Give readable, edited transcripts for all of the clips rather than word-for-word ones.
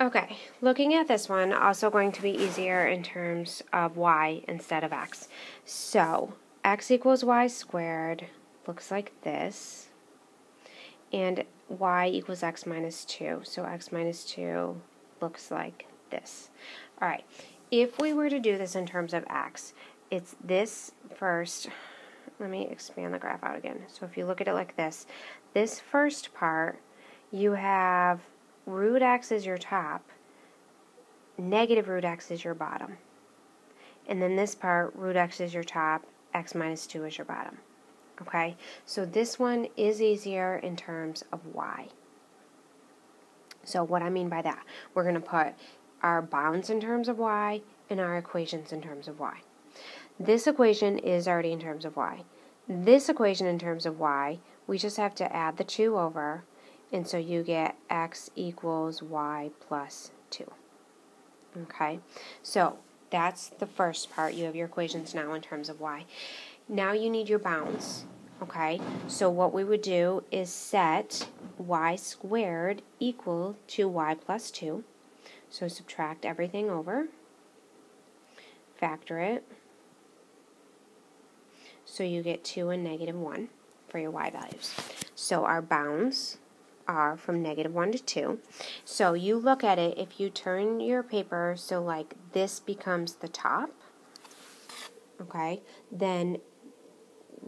Okay, looking at this one, also going to be easier in terms of y instead of x. So, x equals y squared looks like this, and y equals x minus 2. So x minus 2 looks like this. Alright, if we were to do this in terms of x, it's this first. Let me expand the graph out again. So if you look at it like this first part, you have root x is your top, negative root x is your bottom. And then this part, root x is your top, x minus 2 is your bottom. Okay? So this one is easier in terms of y. So what I mean by that, we're going to put our bounds in terms of y and our equations in terms of y. This equation is already in terms of y. This equation in terms of y, we just have to add the 2 over, and so you get x equals y plus 2. Okay, so that's the first part. You have your equations now in terms of y. Now you need your bounds. Okay, so what we would do is set y squared equal to y plus 2. So subtract everything over, factor it, so you get 2 and negative 1 for your y values. So our bounds are from negative 1 to 2. So you look at it, if you turn your paper so like this becomes the top, okay, then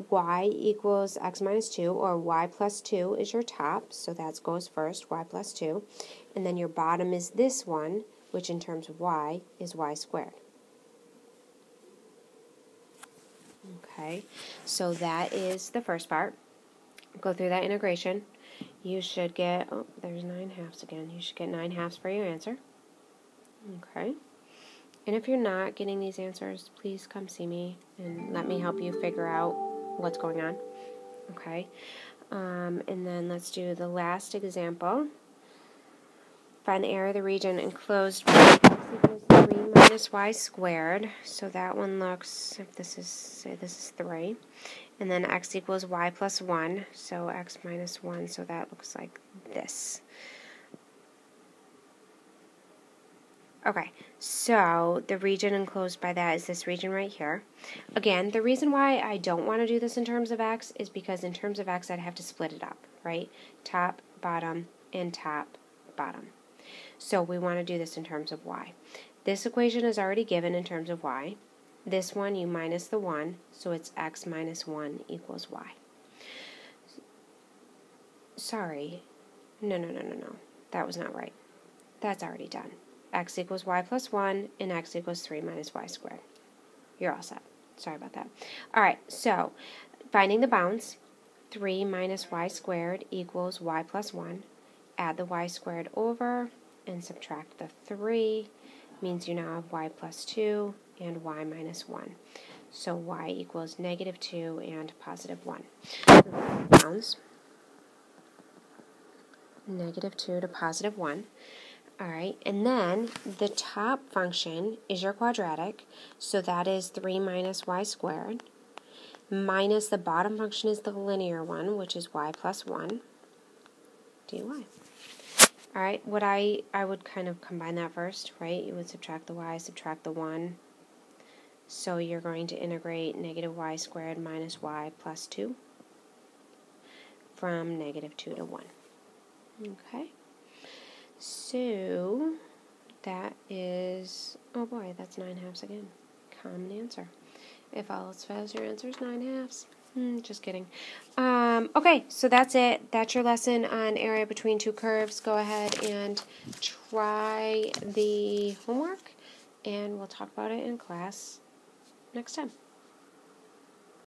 y equals x minus 2, or y plus 2 is your top, so that goes first, y plus 2, and then your bottom is this one, which in terms of y is y squared. Okay, so that is the first part. Go through that integration. You should get, oh, there's 9/2 again. You should get 9/2 for your answer. Okay. And if you're not getting these answers, please come see me and let me help you figure out what's going on. Okay. And then let's do the last example. Find the area of the region enclosed by x equals 3 minus y squared. So that one looks, if this is, say this is 3. And then x equals y plus 1. So x minus 1, so that looks like this. Okay, so the region enclosed by that is this region right here. Again, the reason why I don't want to do this in terms of x is because in terms of x I'd have to split it up, right? Top, bottom, and top, bottom. So we want to do this in terms of y. This equation is already given in terms of y. This one, you minus the 1, so it's x minus 1 equals y. Sorry. No. That was not right. That's already done. X equals y plus 1, and x equals 3 minus y squared. You're all set. Sorry about that. Alright, so finding the bounds, 3 minus y squared equals y plus 1. Add the y squared over and subtract the 3. Means you now have y plus 2 and y minus 1. So y equals negative 2 and positive 1. Bounds, negative 2 to positive 1. Alright, and then the top function is your quadratic, so that is 3 minus y squared, minus the bottom function is the linear one, which is y plus 1, dy. Alright, what I would kind of combine that first, right? You would subtract the y, subtract the 1, so you're going to integrate negative y squared minus y plus 2 from negative 2 to 1. Okay. So, that is, oh boy, that's 9/2 again. Common answer. If all else fails, your answer is 9/2. Just kidding. Okay, so that's it. That's your lesson on area between two curves. Go ahead and try the homework, and we'll talk about it in class next time.